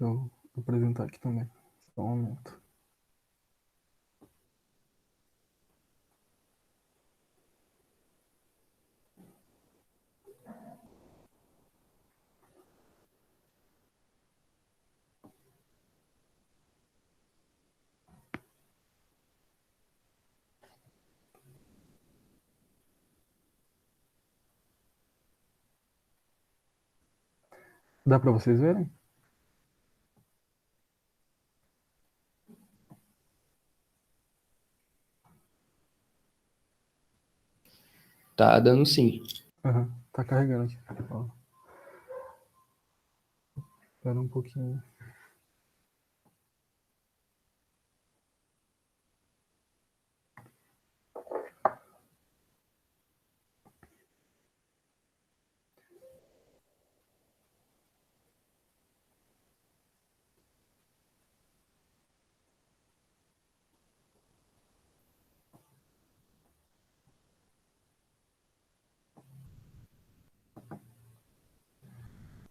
Deixa eu apresentar aqui também. Só um momento. Dá para vocês verem? Tá dando sim. Aham, tá carregando aqui. Ó, espera um pouquinho.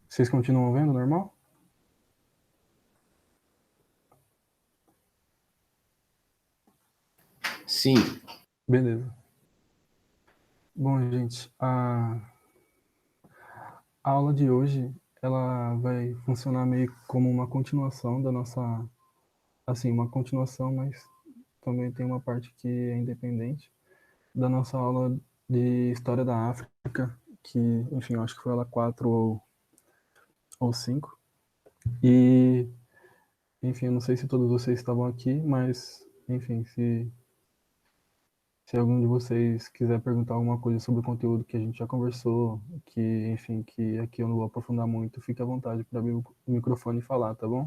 Vocês continuam vendo normal? Sim. Beleza. Bom, gente, a aula de hoje, ela vai funcionar meio como uma continuação da nossa, assim, uma continuação, mas também tem uma parte que é independente da nossa aula de História da África, que, enfim, eu acho que foi aula 4 ou 5. E, enfim, eu não sei se todos vocês estavam aqui, mas, enfim, se algum de vocês quiser perguntar alguma coisa sobre o conteúdo que a gente já conversou, que, enfim, que aqui eu não vou aprofundar muito, fique à vontade para abrir o microfone e falar, tá bom?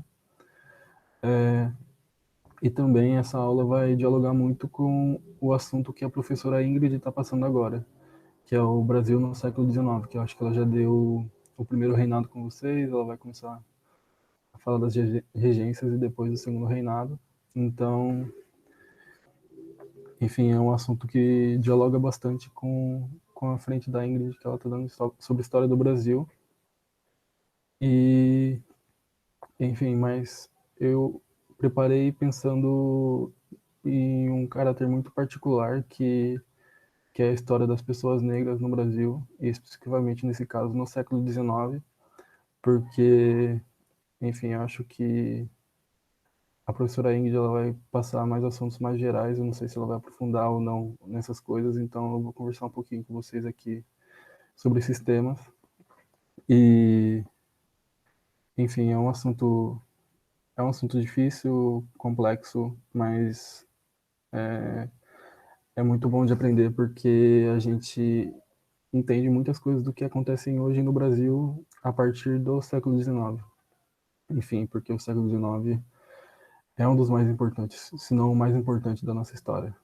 E também essa aula vai dialogar muito com o assunto que a professora Ingrid está passando agora, que é o Brasil no século XIX, que eu acho que ela já deu o primeiro reinado com vocês, ela vai começar a falar das regências e depois do segundo reinado. Então, enfim, é um assunto que dialoga bastante com a frente da Ingrid, que ela está dando sobre a história do Brasil. E, enfim, mas eu preparei pensando em um caráter muito particular que é a história das pessoas negras no Brasil, e especificamente nesse caso no século XIX, porque, enfim, eu acho que a professora Ingrid ela vai passar mais assuntos mais gerais, eu não sei se ela vai aprofundar ou não nessas coisas, então eu vou conversar um pouquinho com vocês aqui sobre esses temas. E, enfim, é um assunto difícil, complexo, mas é muito bom de aprender porque a gente entende muitas coisas do que acontecem hoje no Brasil a partir do século XIX. Enfim, porque o século XIX é um dos mais importantes, se não o mais importante da nossa história.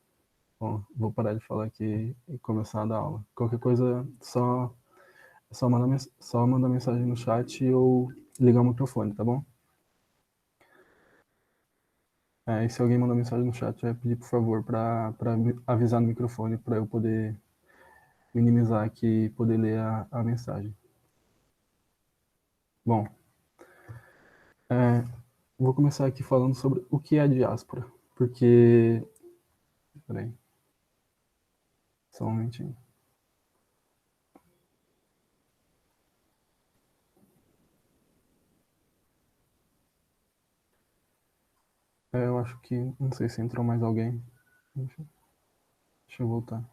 Bom, vou parar de falar aqui e começar a dar aula. Qualquer coisa, só mandar mensagem no chat ou ligar o microfone, tá bom? E se alguém mandar mensagem no chat, eu ia pedir, por favor, para avisar no microfone para eu poder minimizar aqui e poder ler a mensagem. Bom, vou começar aqui falando sobre o que é a diáspora, porque... Peraí, só um momentinho. Eu acho que... Não sei se entrou mais alguém. Deixa eu voltar.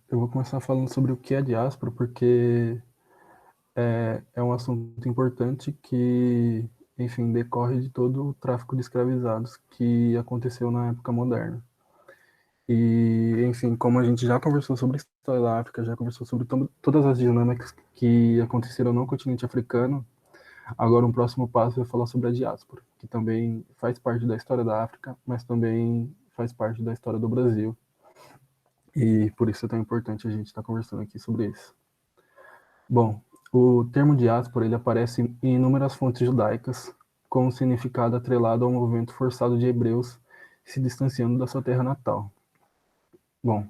Eu vou começar falando sobre o que é diáspora, porque é um assunto importante que, enfim, decorre de todo o tráfico de escravizados que aconteceu na época moderna. E, enfim, como a gente já conversou sobre a história da África, já conversou sobre todas as dinâmicas que aconteceram no continente africano, agora um próximo passo é falar sobre a diáspora, que também faz parte da história da África, mas também faz parte da história do Brasil. E por isso é tão importante a gente estar conversando aqui sobre isso. Bom, o termo diáspora ele aparece em inúmeras fontes judaicas, com o significado atrelado ao movimento forçado de hebreus se distanciando da sua terra natal. Bom,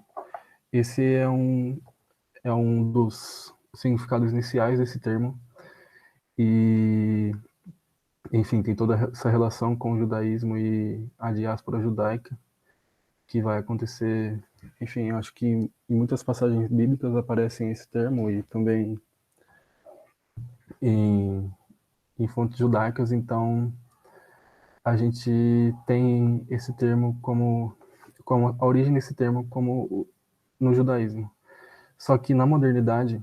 esse é um dos significados iniciais desse termo, e, enfim, tem toda essa relação com o judaísmo e a diáspora judaica, que vai acontecer, enfim, acho que em muitas passagens bíblicas aparecem esse termo, e também em fontes judaicas, então a gente tem esse termo como a origem desse termo como no judaísmo. Só que na modernidade,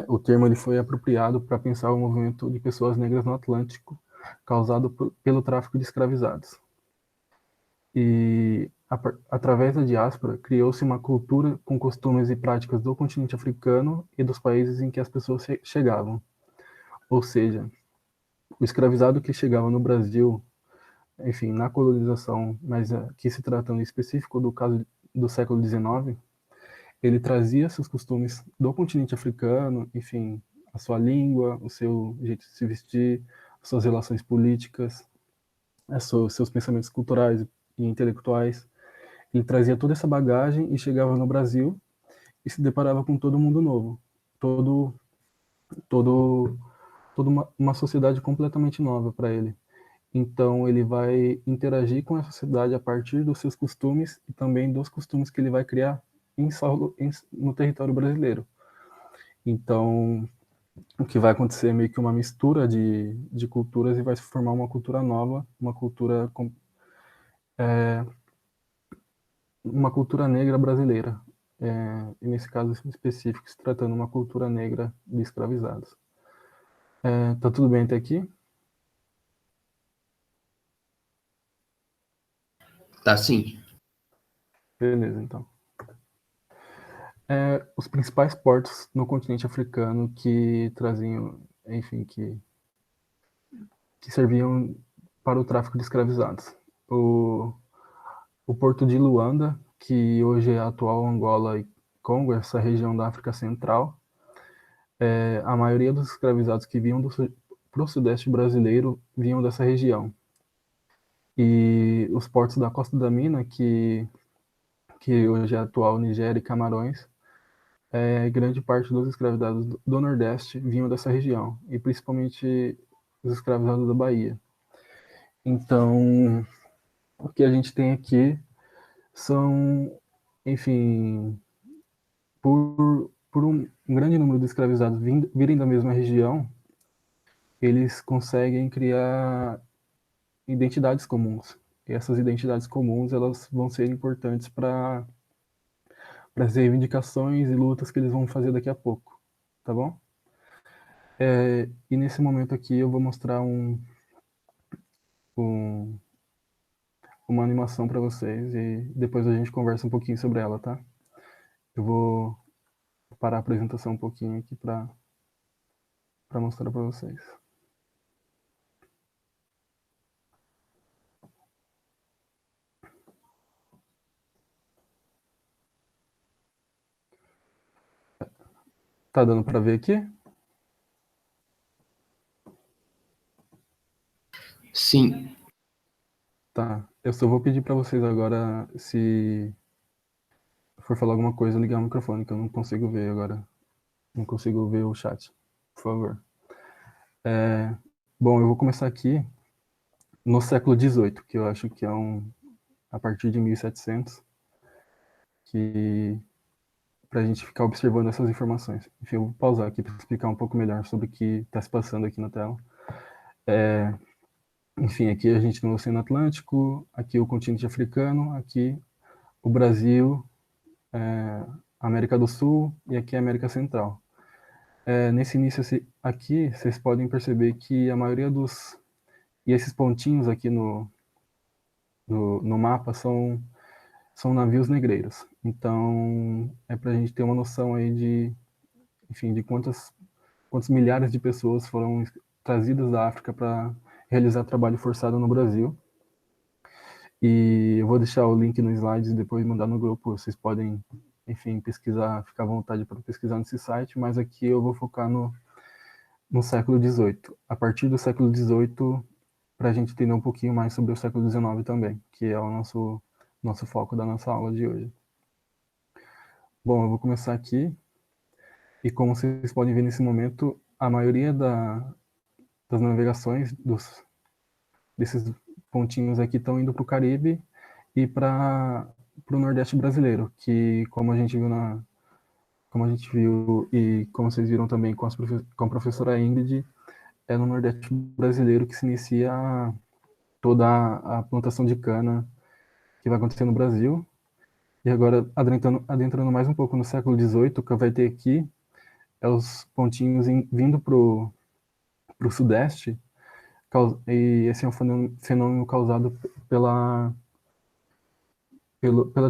o termo ele foi apropriado para pensar o movimento de pessoas negras no Atlântico causado pelo tráfico de escravizados. E através da diáspora criou-se uma cultura com costumes e práticas do continente africano e dos países em que as pessoas chegavam. Ou seja, o escravizado que chegava no Brasil, enfim, na colonização, mas aqui se tratando em específico do caso do século XIX, ele trazia seus costumes do continente africano, enfim, a sua língua, o seu jeito de se vestir, as suas relações políticas, seus pensamentos culturais e intelectuais. Ele trazia toda essa bagagem e chegava no Brasil e se deparava com todo mundo novo, todo, todo, toda uma sociedade completamente nova para ele. Então ele vai interagir com a sociedade a partir dos seus costumes e também dos costumes que ele vai criar no território brasileiro. Então, o que vai acontecer é meio que uma mistura de culturas e vai se formar uma cultura nova, uma cultura negra brasileira. E nesse caso específico, se tratando de uma cultura negra de escravizados. Tá tudo bem até aqui? Tá sim. Beleza, então. Os principais portos no continente africano que traziam, enfim, que serviam para o tráfico de escravizados. O porto de Luanda, que hoje é a atual Angola e Congo, essa região da África Central, a maioria dos escravizados que vinham para o sudeste brasileiro vinham dessa região. E os portos da Costa da Mina, que hoje é a atual Nigéria e Camarões, grande parte dos escravizados do Nordeste vinham dessa região, e principalmente os escravizados da Bahia. Então, o que a gente tem aqui são, enfim, por um grande número de escravizados virem da mesma região, eles conseguem criar identidades comuns. E essas identidades comuns, elas vão ser importantes para as reivindicações e lutas que eles vão fazer daqui a pouco, tá bom? E nesse momento aqui eu vou mostrar um, uma animação para vocês e depois a gente conversa um pouquinho sobre ela, tá? Eu vou parar a apresentação um pouquinho aqui para mostrar para vocês. Tá dando para ver aqui? Sim. Tá. Eu só vou pedir para vocês agora, se for falar alguma coisa, ligar o microfone, que eu não consigo ver agora. Não consigo ver o chat, por favor. Bom, eu vou começar aqui no século XVIII, que eu acho que é a partir de 1700, que para a gente ficar observando essas informações. Enfim, eu vou pausar aqui para explicar um pouco melhor sobre o que está se passando aqui na tela. Enfim, aqui a gente tem o Oceano Atlântico, aqui o continente africano, aqui o Brasil, a América do Sul e aqui a América Central. Nesse início aqui, vocês podem perceber que a maioria e esses pontinhos aqui no mapa são navios negreiros. Então, é para a gente ter uma noção aí enfim, de quantos milhares de pessoas foram trazidas da África para realizar trabalho forçado no Brasil. E eu vou deixar o link no slides e depois mandar no grupo. Vocês podem, enfim, pesquisar, ficar à vontade para pesquisar nesse site, mas aqui eu vou focar no século XVIII. A partir do século XVIII, para a gente entender um pouquinho mais sobre o século XIX também, que é o nosso foco da nossa aula de hoje. Bom, eu vou começar aqui, e como vocês podem ver nesse momento, a maioria das navegações desses pontinhos aqui estão indo para o Caribe e para o Nordeste brasileiro, que como a gente viu e como vocês viram também com a professora Ingrid, é no Nordeste brasileiro que se inicia toda a plantação de cana que vai acontecer no Brasil. E agora, adentrando mais um pouco no século XVIII, o que vai ter aqui é os pontinhos vindo para o Sudeste, e esse é um fenômeno causado pela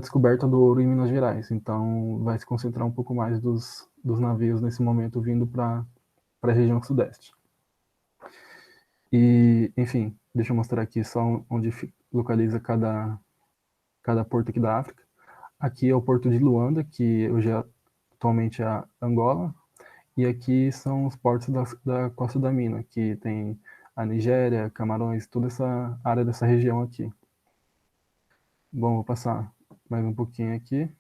descoberta do ouro em Minas Gerais. Então, vai se concentrar um pouco mais dos navios nesse momento vindo para a região Sudeste. E, enfim, deixa eu mostrar aqui só onde localiza cada porto aqui da África. Aqui é o porto de Luanda, que hoje atualmente é a Angola, e aqui são os portos da Costa da Mina, que tem a Nigéria, Camarões, toda essa área dessa região aqui. Bom, vou passar mais um pouquinho aqui.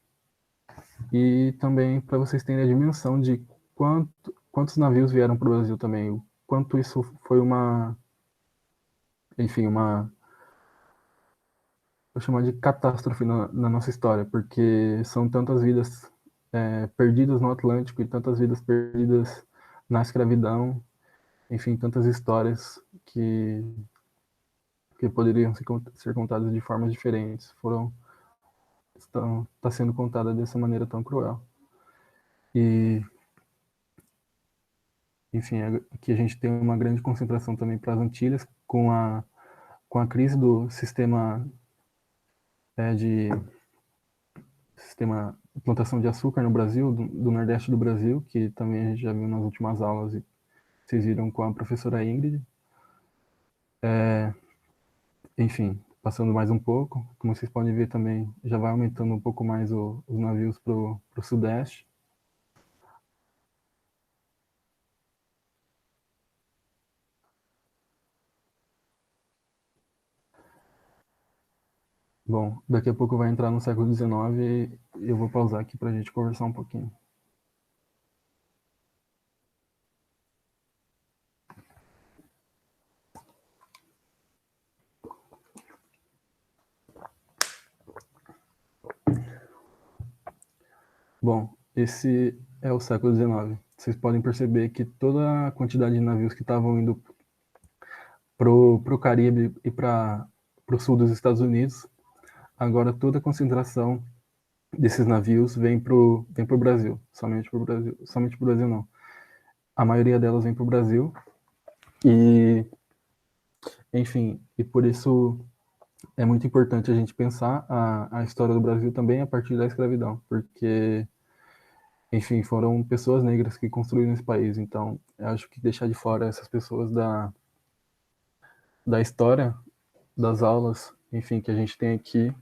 E também para vocês terem a dimensão de quantos navios vieram para o Brasil também, o quanto isso foi enfim, vou chamar de catástrofe na nossa história, porque são tantas vidas perdidas no Atlântico e tantas vidas perdidas na escravidão, enfim, tantas histórias que poderiam ser contadas de formas diferentes está sendo contada dessa maneira tão cruel. E, enfim, aqui a gente tem uma grande concentração também para as Antilhas, com a crise do sistema de plantação de açúcar no Brasil, do Nordeste do Brasil, que também a gente já viu nas últimas aulas e vocês viram com a professora Ingrid. Enfim, passando mais um pouco, como vocês podem ver também, já vai aumentando um pouco mais os navios para o Sudeste. Bom, daqui a pouco vai entrar no século XIX e eu vou pausar aqui para a gente conversar um pouquinho. Bom, esse é o século XIX. Vocês podem perceber que toda a quantidade de navios que estavam indo pro Caribe e para o sul dos Estados Unidos, agora toda a concentração desses navios vem pro Brasil, somente pro Brasil não. A maioria delas vem pro Brasil e, enfim, e por isso é muito importante a gente pensar a história do Brasil também a partir da escravidão, porque, enfim, foram pessoas negras que construíram esse país, então eu acho que deixar de fora essas pessoas da história, das aulas, enfim, que a gente tem aqui,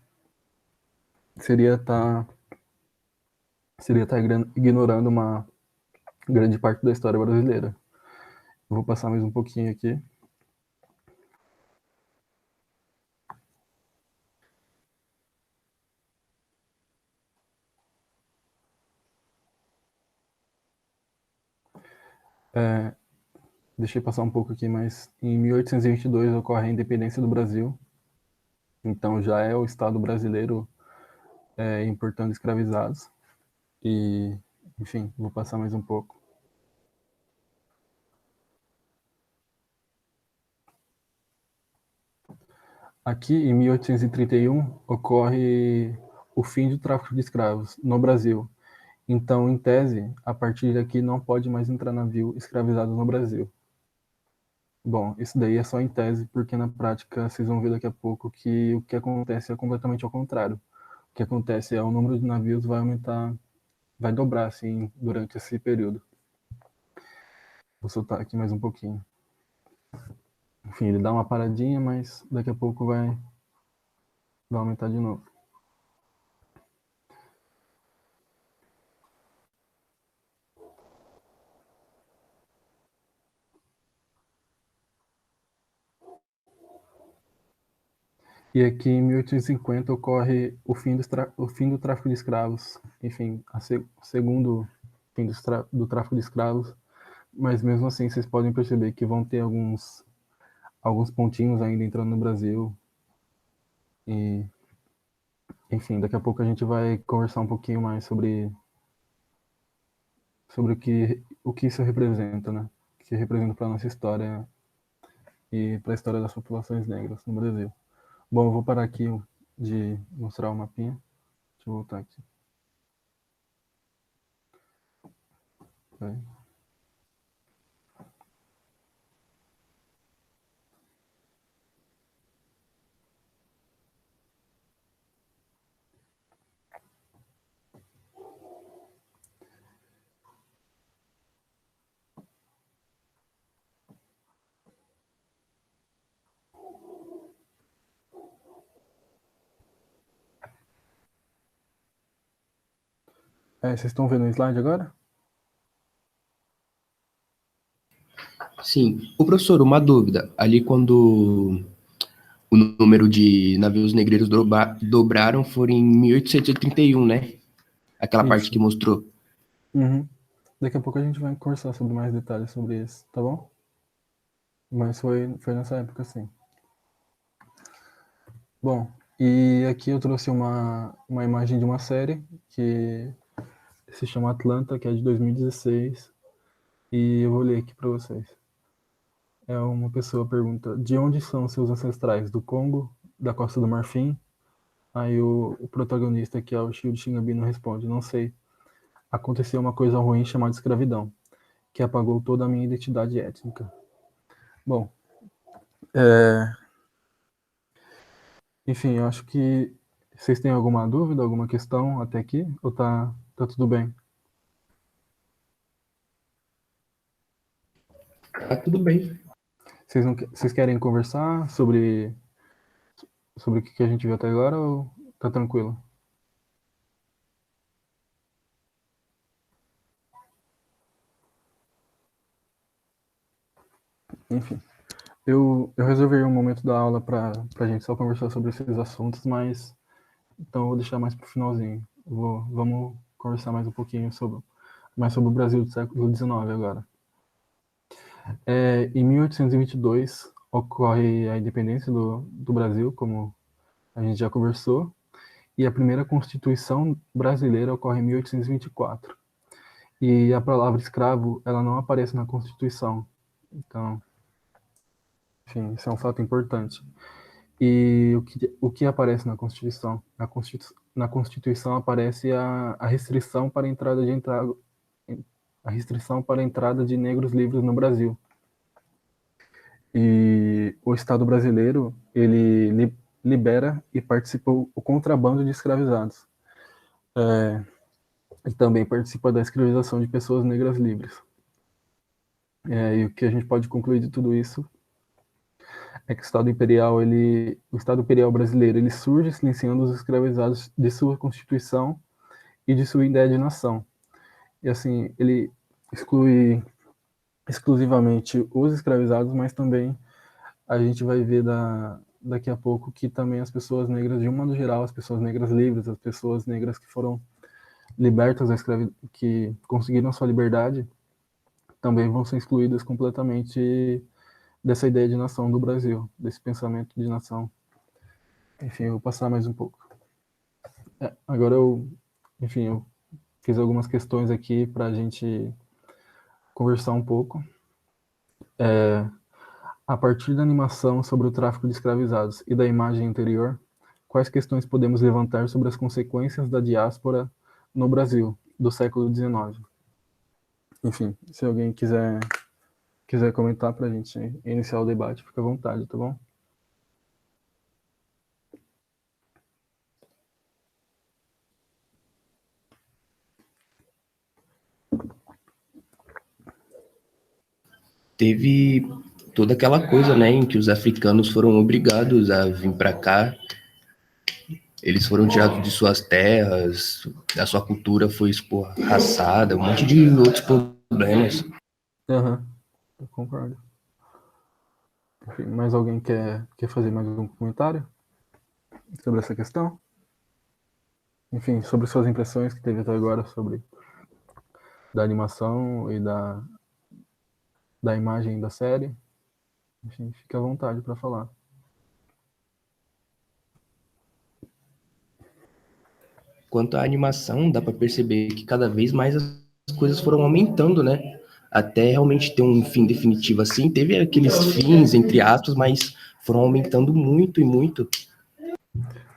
seria estar ignorando uma grande parte da história brasileira. Vou passar mais um pouquinho aqui. Deixei passar um pouco aqui, mas em 1822 ocorre a independência do Brasil. Então já é o Estado brasileiro importando escravizados. E, enfim, vou passar mais um pouco. Aqui, em 1831, ocorre o fim do tráfico de escravos no Brasil. Então, em tese, a partir daqui não pode mais entrar navio escravizado no Brasil. Bom, isso daí é só em tese, porque na prática vocês vão ver daqui a pouco que o que acontece é completamente ao contrário. O que acontece é o número de navios vai aumentar, vai dobrar assim durante esse período. Vou soltar aqui mais um pouquinho. Enfim, ele dá uma paradinha, mas daqui a pouco vai aumentar de novo. E aqui em 1850 ocorre o fim do tráfico de escravos, enfim, o segundo fim do tráfico de escravos, mas mesmo assim vocês podem perceber que vão ter alguns pontinhos ainda entrando no Brasil e, enfim, daqui a pouco a gente vai conversar um pouquinho mais sobre o que isso representa, né? O que representa para a nossa história e para a história das populações negras no Brasil. Bom, eu vou parar aqui de mostrar o mapinha. Deixa eu voltar aqui. Vai. Vocês estão vendo o slide agora? Sim. O professor, uma dúvida. Ali quando o número de navios negreiros dobraram foram em 1831, né? Aquela parte Isso. que mostrou. Uhum. Daqui a pouco a gente vai conversar sobre mais detalhes sobre isso, tá bom? Mas foi nessa época, sim. Bom, e aqui eu trouxe uma imagem de uma série que se chama Atlanta, que é de 2016, e eu vou ler aqui para vocês. É uma pessoa pergunta: de onde são seus ancestrais? Do Congo? Da Costa do Marfim? Aí o protagonista, que é o Shield Shingabino, responde: não sei. Aconteceu uma coisa ruim chamada escravidão, que apagou toda a minha identidade étnica. Bom, enfim, eu acho que vocês têm alguma dúvida, alguma questão até aqui? Ou tá tudo bem? Tá tudo bem. Vocês querem conversar sobre o que a gente viu até agora ou tá tranquilo? Enfim, eu reservei um momento da aula pra gente só conversar sobre esses assuntos, mas então eu vou deixar mais pro finalzinho. Vamos conversar mais um pouquinho mais sobre o Brasil do século XIX agora. Em 1822 ocorre a independência do Brasil, como a gente já conversou, e a primeira Constituição brasileira ocorre em 1824. E a palavra escravo, ela não aparece na Constituição. Então, enfim, isso é um fato importante. E o que aparece na Constituição? Na Constituição aparece a restrição para a restrição para a entrada de negros livres no Brasil. E o Estado brasileiro, ele libera e participa o contrabando de escravizados. E também participa da escravização de pessoas negras livres. E o que a gente pode concluir de tudo isso é que o Estado Imperial brasileiro, ele surge silenciando os escravizados de sua Constituição e de sua ideia de nação. E assim, ele exclui exclusivamente os escravizados, mas também a gente vai ver daqui a pouco que também as pessoas negras, de um modo geral, as pessoas negras livres, as pessoas negras que foram libertas da escravidão, que conseguiram sua liberdade, também vão ser excluídas completamente dessa ideia de nação do Brasil, desse pensamento de nação. Enfim, eu vou passar mais um pouco. Agora enfim, eu fiz algumas questões aqui para a gente conversar um pouco. A partir da animação sobre o tráfico de escravizados e da imagem anterior, quais questões podemos levantar sobre as consequências da diáspora no Brasil do século XIX? Enfim, se alguém quiser comentar para a gente iniciar o debate, fica à vontade, tá bom? Teve toda aquela coisa, né, em que os africanos foram obrigados a vir para cá. Eles foram tirados de suas terras, a sua cultura foi escorraçada, um monte de outros problemas. Aham, eu concordo. Enfim, mais alguém quer fazer mais algum comentário? sobre essa questão? Enfim, sobre suas impressões que teve até agora sobre da animação e da imagem da série. Enfim, fique à vontade para falar. Quanto à animação, dá para perceber que cada vez mais as coisas foram aumentando, né? Até realmente ter um fim definitivo assim. Teve aqueles fins, entre aspas, mas foram aumentando muito e muito.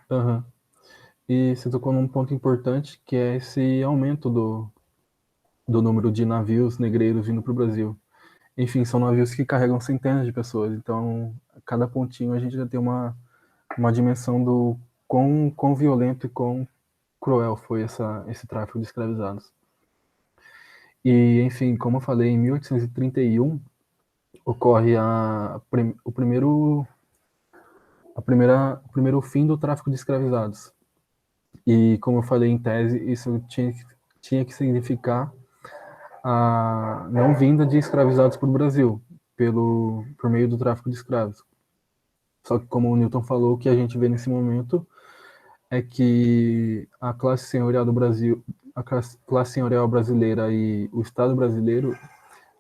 Uhum. E você tocou num ponto importante, que é esse aumento do número de navios negreiros vindo para o Brasil. Enfim, são navios que carregam centenas de pessoas, então cada pontinho a gente já tem uma dimensão do quão violento e quão cruel foi esse tráfico de escravizados. E, enfim, como eu falei, em 1831 ocorre o primeiro fim do tráfico de escravizados. E, como eu falei em tese, isso tinha que significar a não vinda de escravizados para o Brasil, por meio do tráfico de escravos. Só que, como o Newton falou, o que a gente vê nesse momento é que a classe senhorial do Brasil, a classe senhorial brasileira e o Estado brasileiro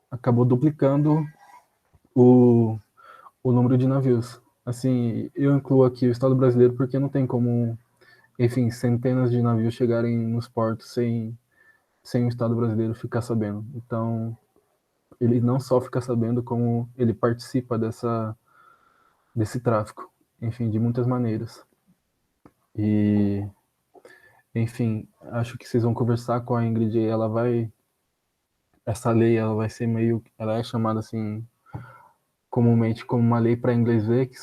acabou duplicando o, o número de navios. Assim, eu incluo aqui o Estado brasileiro porque não tem como, enfim, centenas de navios chegarem nos portos sem o Estado brasileiro ficar sabendo. Então, ele não só fica sabendo, como ele participa desse tráfico, enfim, de muitas maneiras. E, enfim, acho que vocês vão conversar com a Ingrid e essa lei, ela vai ser ela é chamada assim, comumente como uma lei para inglês ver, que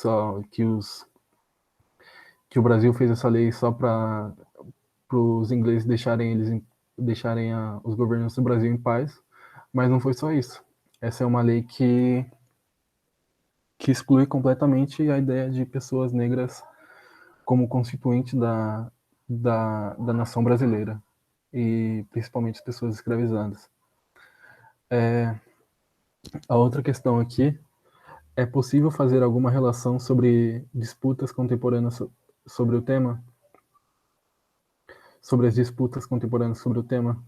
o Brasil fez essa lei só para os ingleses deixarem os governantes do Brasil em paz, mas não foi só isso. Essa é uma lei que exclui completamente a ideia de pessoas negras como constituinte da nação brasileira, e principalmente as pessoas escravizadas. A outra questão aqui é possível fazer alguma relação sobre disputas contemporâneas sobre o tema? Sobre as disputas contemporâneas sobre o tema?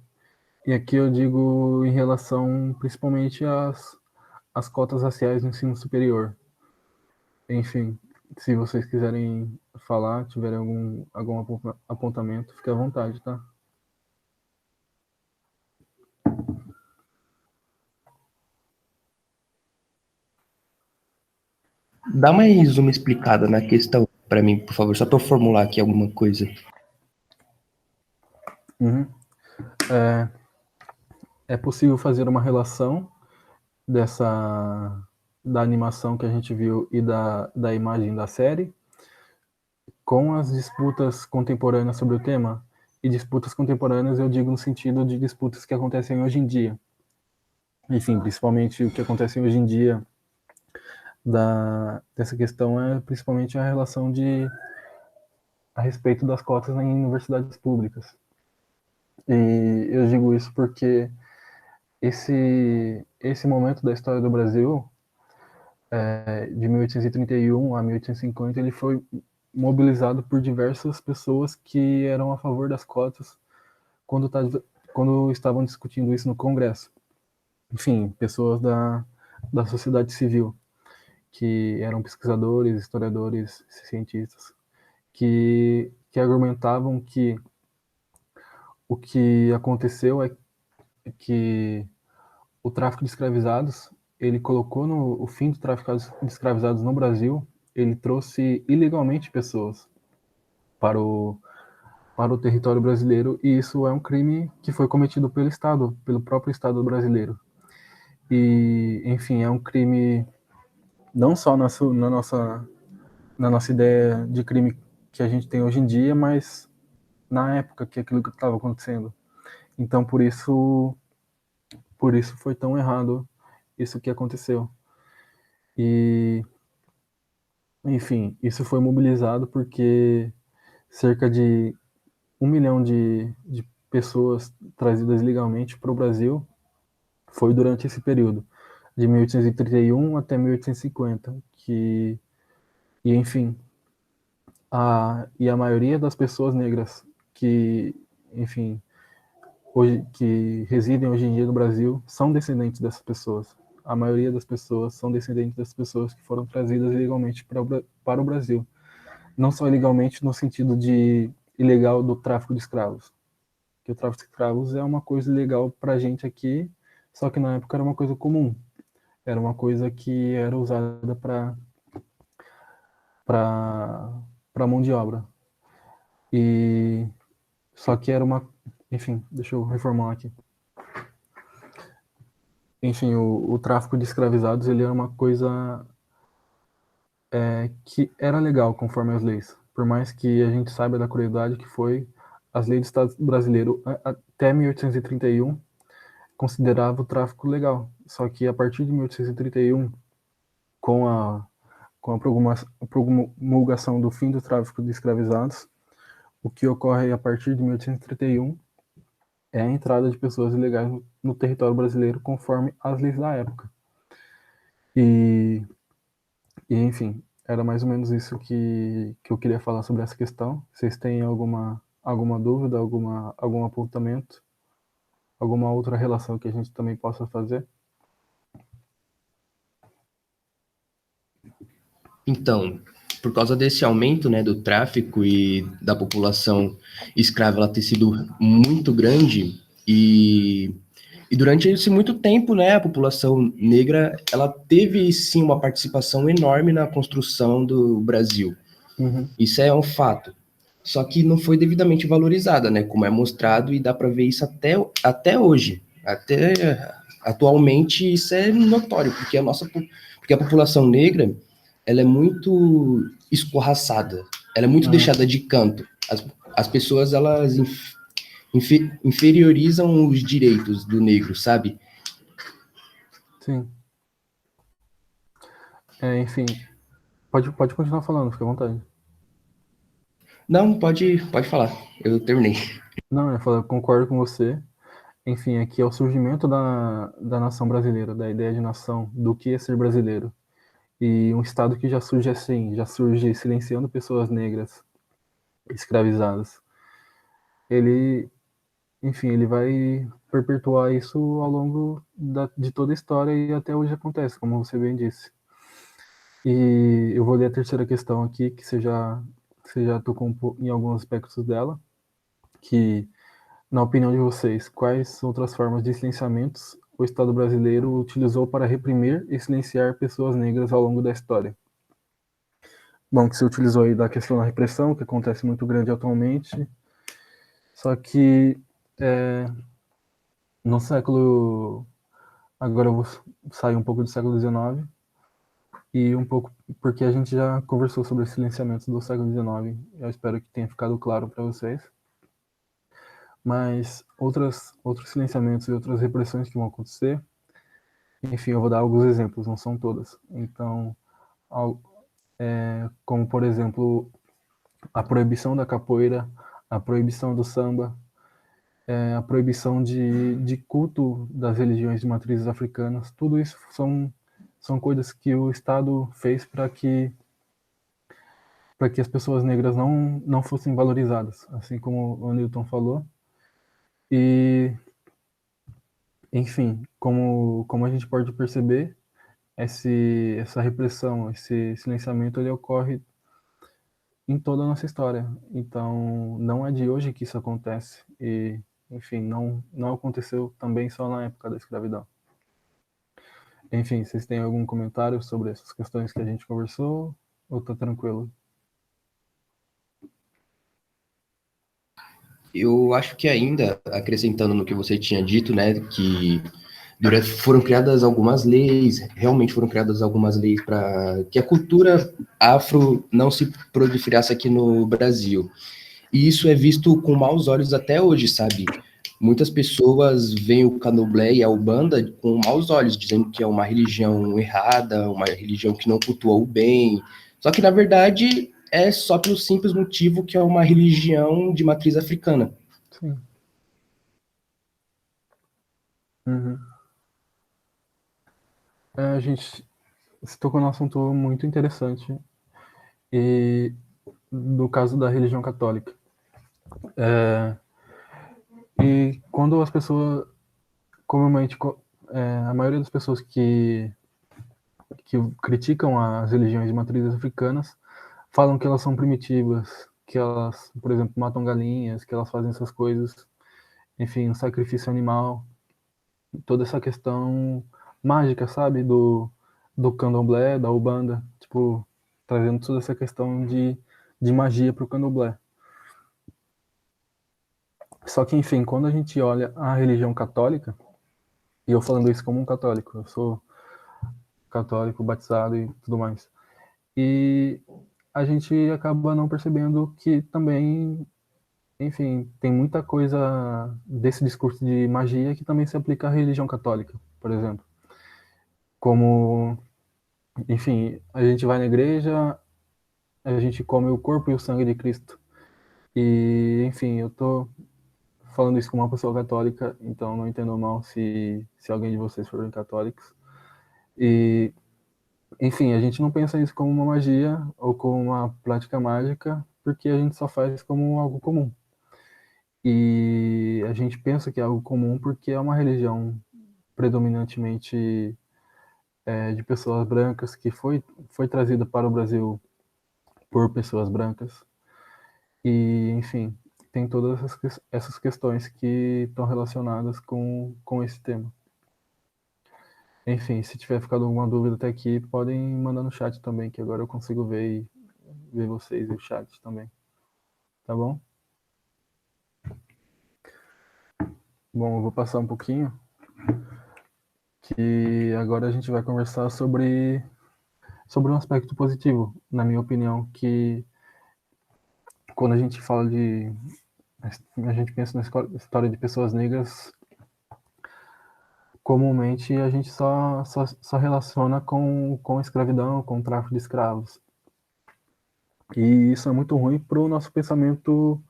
E aqui eu digo em relação principalmente às cotas raciais no ensino superior. Enfim, se vocês quiserem falar, tiverem algum apontamento, fique à vontade, tá? Dá mais uma explicada na questão para mim, por favor, só para eu formular aqui alguma coisa. Uhum. É possível fazer uma relação da animação que a gente viu e da imagem da série com as disputas contemporâneas sobre o tema. E disputas contemporâneas eu digo no sentido de disputas que acontecem hoje em dia. Enfim, principalmente o que acontece hoje em dia dessa questão é principalmente a relação a respeito das cotas em universidades públicas. E eu digo isso porque esse momento da história do Brasil, de 1831 a 1850, ele foi mobilizado por diversas pessoas que eram a favor das cotas quando, quando estavam discutindo isso no Congresso. Enfim, pessoas da sociedade civil, que eram pesquisadores, historiadores, cientistas, que argumentavam que o que aconteceu é que o tráfico de escravizados, ele colocou o fim do tráfico de escravizados no Brasil, ele trouxe ilegalmente pessoas para para o território brasileiro, e isso é um crime que foi cometido pelo Estado, pelo próprio Estado brasileiro. E, enfim, é um crime não só na nossa ideia de crime que a gente tem hoje em dia, mas na época que aquilo que estava acontecendo. Então, por isso foi tão errado isso que aconteceu. E, enfim, isso foi mobilizado porque cerca de 1 milhão de pessoas trazidas ilegalmente para o Brasil foi durante esse período, de 1831 até 1850, e enfim, e a maioria das pessoas negras que, enfim, hoje, que residem hoje em dia no Brasil são descendentes dessas pessoas. A maioria das pessoas são descendentes das pessoas que foram trazidas ilegalmente para o Brasil. Não só ilegalmente no sentido de ilegal do tráfico de escravos. Que o tráfico de escravos é uma coisa ilegal para a gente aqui, só que na época era uma coisa comum. Era uma coisa que era usada para mão de obra. E só que era uma, enfim, deixa eu reformular aqui. Enfim, o tráfico de escravizados ele era uma coisa que era legal conforme as leis. Por mais que a gente saiba da crueldade que foi, as leis do Estado brasileiro até 1831 considerava o tráfico legal. Só que a partir de 1831, com a com a promulgação do fim do tráfico de escravizados, o que ocorre a partir de 1831 é a entrada de pessoas ilegais no território brasileiro conforme as leis da época. E, enfim, era mais ou menos isso que eu queria falar sobre essa questão. Vocês têm alguma dúvida, algum apontamento, alguma outra relação que a gente também possa fazer? Então, por causa desse aumento, né, do tráfico e da população escrava ela ter sido muito grande e durante esse muito tempo, né, a população negra ela teve sim uma participação enorme na construção do Brasil. Uhum. Isso é um fato. Só que não foi devidamente valorizada, né, como é mostrado e dá para ver isso até hoje. Até atualmente isso é notório, porque a população negra ela é muito escorraçada, ela é muito Uhum. deixada de canto. As pessoas elas inferiorizam os direitos do negro, sabe? Sim. Enfim, pode continuar falando, fica à vontade. Não, pode falar. Eu terminei. Não, eu concordo com você. Enfim, aqui é o surgimento da nação brasileira, da ideia de nação, do que é ser brasileiro. E um Estado que já surge assim, já surge silenciando pessoas negras escravizadas. Ele, enfim, ele vai perpetuar isso ao longo de toda a história e até hoje acontece, como você bem disse. E eu vou ler a terceira questão aqui, que você já tocou em alguns aspectos dela, que, na opinião de vocês, quais outras formas de silenciamentos o Estado brasileiro utilizou para reprimir e silenciar pessoas negras ao longo da história? Bom, que se utilizou aí da questão da repressão, que acontece muito grande atualmente, só que no século. Agora eu vou sair um pouco do século XIX e um pouco porque a gente já conversou sobre os silenciamentos do século XIX. Eu espero que tenha ficado claro para vocês. Mas outros silenciamentos e outras repressões que vão acontecer, enfim, eu vou dar alguns exemplos, não são todas. Então, como por exemplo, a proibição da capoeira, a proibição do samba, a proibição de culto das religiões de matrizes africanas, tudo isso são coisas que o Estado fez para que as pessoas negras não fossem valorizadas, assim como o Newton falou. E, enfim, como a gente pode perceber, essa repressão, esse silenciamento, ele ocorre em toda a nossa história. Então, não é de hoje que isso acontece. E, enfim, não aconteceu também só na época da escravidão. Enfim, vocês têm algum comentário sobre essas questões que a gente conversou? Ou tá tranquilo? Eu acho que ainda, acrescentando no que você tinha dito, né, que foram criadas algumas leis, realmente foram criadas algumas leis para que a cultura afro não se proliferasse aqui no Brasil. E isso é visto com maus olhos até hoje, sabe? Muitas pessoas veem o candomblé e a Umbanda com maus olhos, dizendo que é uma religião errada, uma religião que não cultua o bem. Só que, na verdade, é só pelo simples motivo que é uma religião de matriz africana. Sim. Uhum. A gente se tocou num assunto muito interessante. E do caso da religião católica. E quando as pessoas, comumente, a maioria das pessoas que criticam as religiões de matrizes africanas falam que elas são primitivas, que elas, por exemplo, matam galinhas, que elas fazem essas coisas, enfim, um sacrifício animal, toda essa questão mágica, sabe, do candomblé, da Umbanda, tipo, trazendo toda essa questão de magia para o candomblé. Só que, enfim, quando a gente olha a religião católica, e eu falando isso como um católico, eu sou católico, batizado e tudo mais, e a gente acaba não percebendo que também, enfim, tem muita coisa desse discurso de magia que também se aplica à religião católica, por exemplo. Como, enfim, a gente vai na igreja, a gente come o corpo e o sangue de Cristo. E, enfim, eu tô falando isso como uma pessoa católica, então não entendo mal se alguém de vocês forem católicos. E, enfim, a gente não pensa isso como uma magia ou como uma prática mágica, porque a gente só faz como algo comum. E a gente pensa que é algo comum porque é uma religião predominantemente de pessoas brancas que foi trazida para o Brasil por pessoas brancas. E, enfim, tem todas essas questões que estão relacionadas com esse tema. Enfim, se tiver ficado alguma dúvida até aqui, podem mandar no chat também, que agora eu consigo ver vocês e o chat também. Tá bom? Bom, eu vou passar um pouquinho, que agora a gente vai conversar sobre um aspecto positivo, na minha opinião, que quando a gente fala a gente pensa na história de pessoas negras, comumente a gente só relaciona com escravidão, com tráfico de escravos. E isso é muito ruim para o nosso pensamento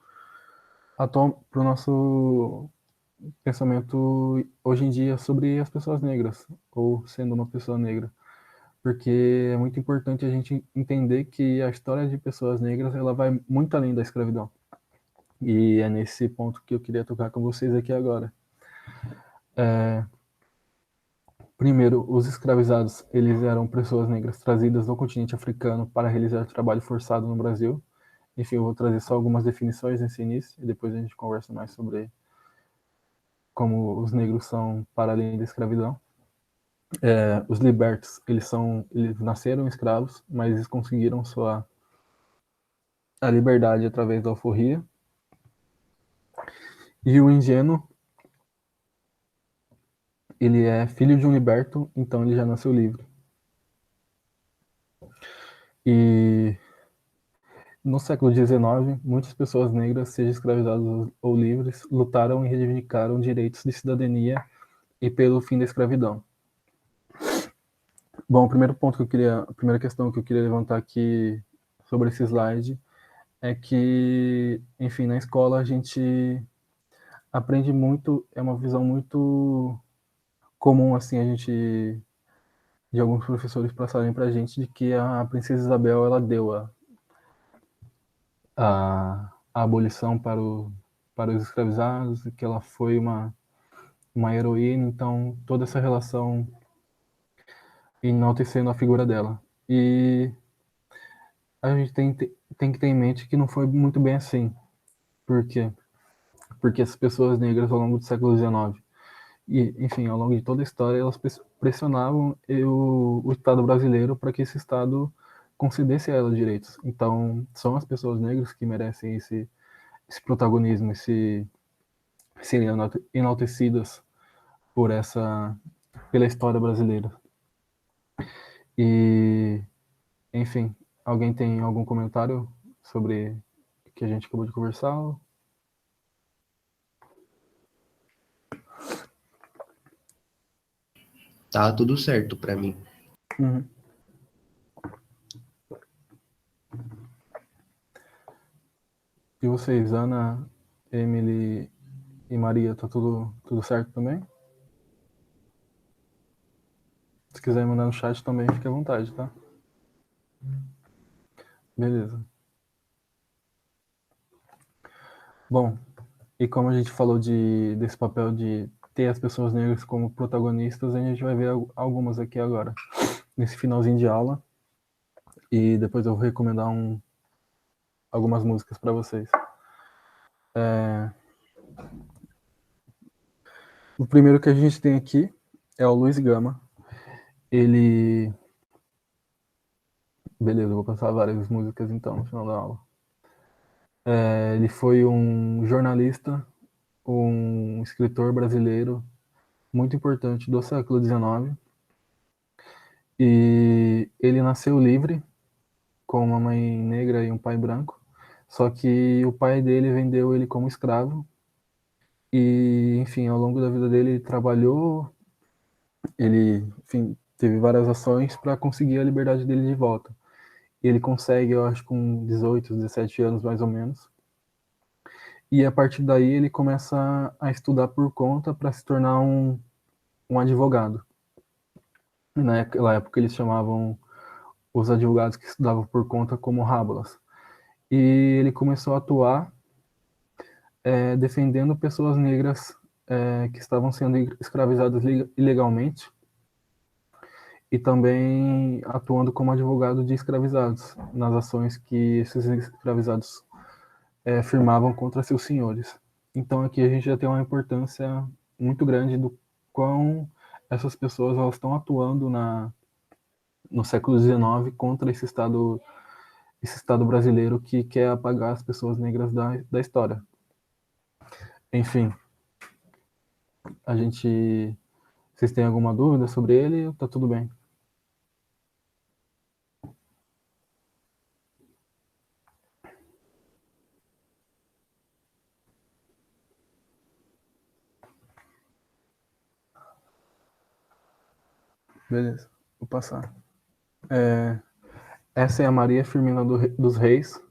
atual, para o nosso pensamento hoje em dia sobre as pessoas negras, ou sendo uma pessoa negra. Porque é muito importante a gente entender que a história de pessoas negras ela vai muito além da escravidão. E é nesse ponto que eu queria tocar com vocês aqui agora. Primeiro, os escravizados, eles eram pessoas negras trazidas do continente africano para realizar trabalho forçado no Brasil. Enfim, eu vou trazer só algumas definições nesse início e depois a gente conversa mais sobre como os negros são para além da escravidão. Os libertos, eles nasceram escravos, mas eles conseguiram a liberdade através da alforria. E o ingênuo, ele é filho de um liberto, então ele já nasceu livre. E no século XIX, muitas pessoas negras, seja escravizadas ou livres, lutaram e reivindicaram direitos de cidadania e pelo fim da escravidão. Bom, o primeiro ponto a primeira questão que eu queria levantar aqui sobre esse slide é que, enfim, na escola a gente aprende muito, é uma visão muito comum, assim, a gente, de alguns professores passarem pra gente de que a princesa Isabel, ela deu a abolição para os escravizados, que ela foi uma heroína, então toda essa relação enaltecendo a figura dela. E a gente tem que ter em mente que não foi muito bem assim. Por quê? Porque as pessoas negras ao longo do século XIX e, enfim, ao longo de toda a história, elas pressionavam o Estado brasileiro para que esse Estado concedesse a elas direitos. Então, são as pessoas negras que merecem esse protagonismo, serem enaltecidas por pela história brasileira. E, enfim, alguém tem algum comentário sobre o que a gente acabou de conversar? Tá tudo certo para mim. Uhum. E vocês, Ana, Emily e Maria, tá tudo certo também? Se quiser mandar no chat também, fique à vontade, tá? Beleza. Bom, e como a gente falou desse papel de ter as pessoas negras como protagonistas, a gente vai ver algumas aqui agora, nesse finalzinho de aula, e depois eu vou recomendar algumas músicas para vocês. O primeiro que a gente tem aqui é o Luiz Gama. Ele. Beleza, eu vou passar várias músicas então no final da aula. Ele foi um jornalista, um escritor brasileiro muito importante do século XIX. E ele nasceu livre, com uma mãe negra e um pai branco. Só que o pai dele vendeu ele como escravo. E, enfim, ao longo da vida dele, ele trabalhou, ele, enfim, teve várias ações para conseguir a liberdade dele de volta. E ele consegue, eu acho, com 18, 17 anos mais ou menos. E a partir daí ele começa a estudar por conta para se tornar um advogado. E naquela época eles chamavam os advogados que estudavam por conta como rábulas. E ele começou a atuar defendendo pessoas negras que estavam sendo escravizadas ilegalmente e também atuando como advogado de escravizados nas ações que esses escravizados firmavam contra seus senhores. Então aqui a gente já tem uma importância muito grande do quão essas pessoas elas estão atuando no século XIX contra esse estado brasileiro que quer apagar as pessoas negras da história. Enfim, a gente. Vocês têm alguma dúvida sobre ele? Tá tudo bem. Beleza, vou passar. Essa é a Maria Firmina dos Reis.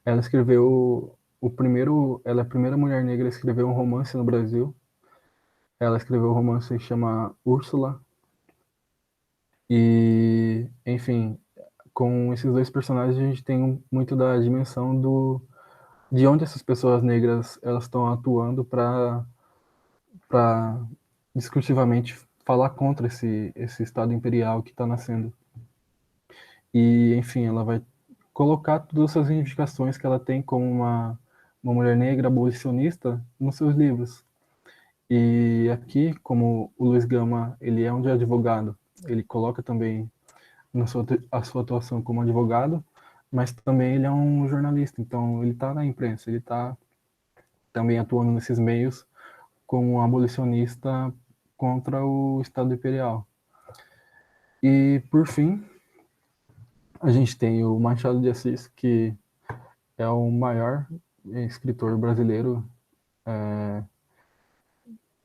Ela escreveu o primeiro. Ela é a primeira mulher negra a escrever um romance no Brasil. Ela escreveu um romance que chama Úrsula. E, enfim, com esses dois personagens a gente tem muito da dimensão de onde essas pessoas negras elas estão atuando para discursivamente falar contra esse Estado imperial que está nascendo. E, enfim, ela vai colocar todas essas reivindicações que ela tem como uma mulher negra abolicionista nos seus livros. E aqui, como o Luiz Gama, ele é um advogado, ele coloca também a sua atuação como advogado, mas também ele é um jornalista, então ele está na imprensa, ele está também atuando nesses meios como um abolicionista contra o Estado Imperial. E, por fim, a gente tem o Machado de Assis, que é o maior escritor brasileiro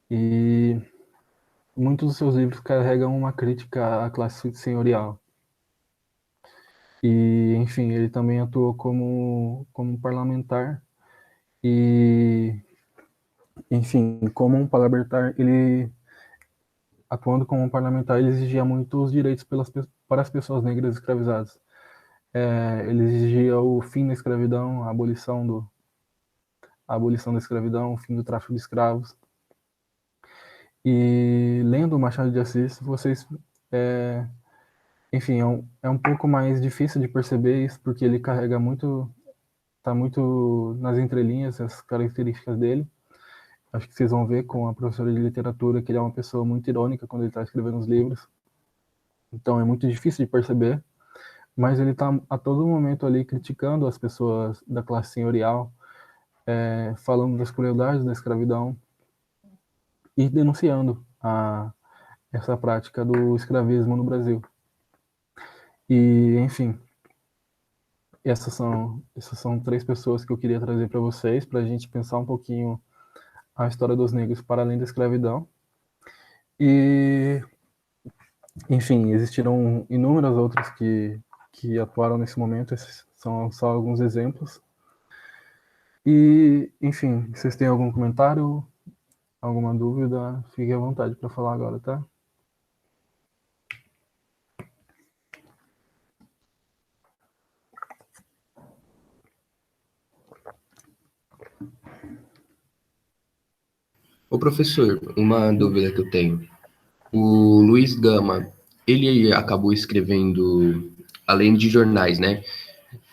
e muitos dos seus livros carregam uma crítica à classe senhorial. E, enfim, ele também atuou como parlamentar e, enfim, como um parlamentar, ele atuando como um parlamentar, ele exigia muito os direitos para as pessoas negras escravizadas. Ele exigia o fim da escravidão, a abolição da escravidão, o fim do tráfico de escravos. E lendo o Machado de Assis, vocês, enfim, é um pouco mais difícil de perceber isso, porque ele carrega muito, tá muito nas entrelinhas as características dele. Acho que vocês vão ver com a professora de literatura que ele é uma pessoa muito irônica quando ele está escrevendo os livros. Então é muito difícil de perceber, mas ele está a todo momento ali criticando as pessoas da classe senhorial, falando das crueldades da escravidão e denunciando essa prática do escravismo no Brasil. E, enfim, essas são três pessoas que eu queria trazer para vocês, para a gente pensar um pouquinho a história dos negros para além da escravidão. E, enfim, existiram inúmeras outras que atuaram nesse momento, esses são só alguns exemplos. E, enfim, vocês têm algum comentário, alguma dúvida, fiquem à vontade para falar agora, tá? Ô, professor, uma dúvida que eu tenho. O Luiz Gama, ele acabou escrevendo, além de jornais, né?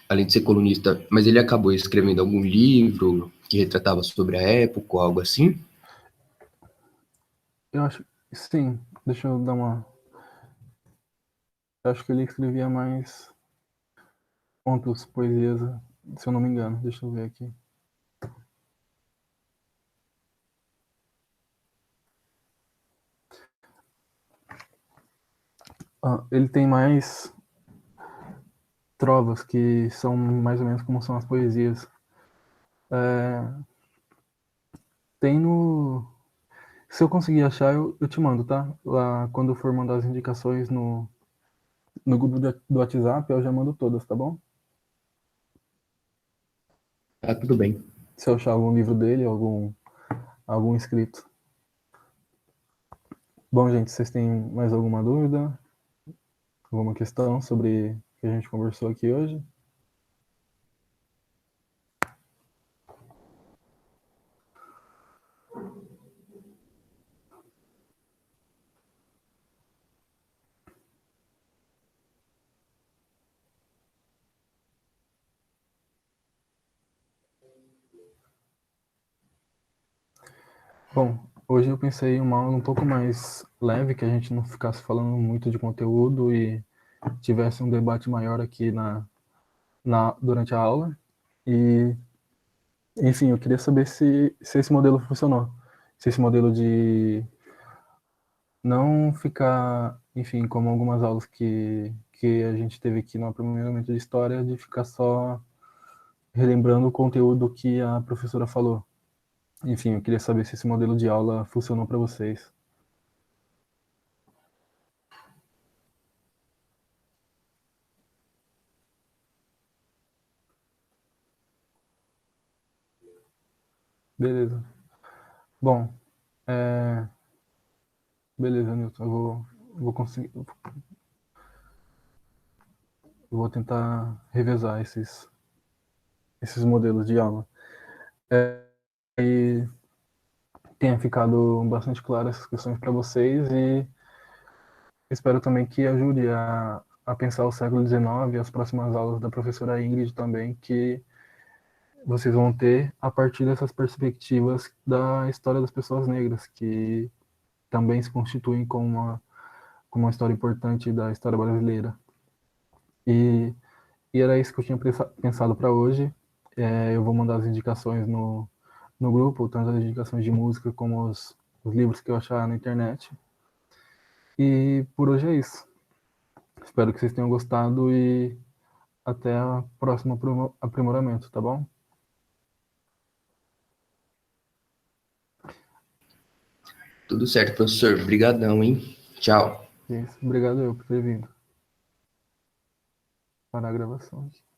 Além de ser colunista, mas ele acabou escrevendo algum livro que retratava sobre a época ou algo assim? Eu acho, sim, deixa eu dar uma. Eu acho que ele escrevia mais contos, poesias, se eu não me engano. Deixa eu ver aqui. Ah, ele tem mais trovas, que são mais ou menos como são as poesias. É, tem no. Se eu conseguir achar, eu te mando, tá? Lá, quando eu for mandar as indicações no grupo do WhatsApp, eu já mando todas, tá bom? Ah, tudo bem. Se eu achar algum livro dele, algum escrito. Bom, gente, vocês têm mais alguma dúvida? Alguma questão sobre o que a gente conversou aqui hoje? Bom, hoje eu pensei em uma aula um pouco mais leve, que a gente não ficasse falando muito de conteúdo e tivesse um debate maior aqui durante a aula. E, enfim, eu queria saber se esse modelo funcionou. Se esse modelo de não ficar, enfim, como algumas aulas que a gente teve aqui no aprimoramento de história, de ficar só relembrando o conteúdo que a professora falou. Enfim, eu queria saber se esse modelo de aula funcionou para vocês. Beleza. Bom, é, beleza, Nilton. Vou conseguir, eu vou tentar revezar esses modelos de aula. E tenha ficado bastante claro essas questões para vocês e espero também que ajude a pensar o século XIX e as próximas aulas da professora Ingrid também, que vocês vão ter a partir dessas perspectivas da história das pessoas negras, que também se constituem como uma história importante da história brasileira. E, e era isso que eu tinha pensado para hoje. Eu vou mandar as indicações no grupo, tanto as indicações de música como os livros que eu achar na internet. E por hoje é isso. Espero que vocês tenham gostado e até o próximo aprimoramento, tá bom? Tudo certo, professor. Obrigadão, hein? Tchau. É isso. Obrigado eu por ter vindo. Parar a gravação aqui.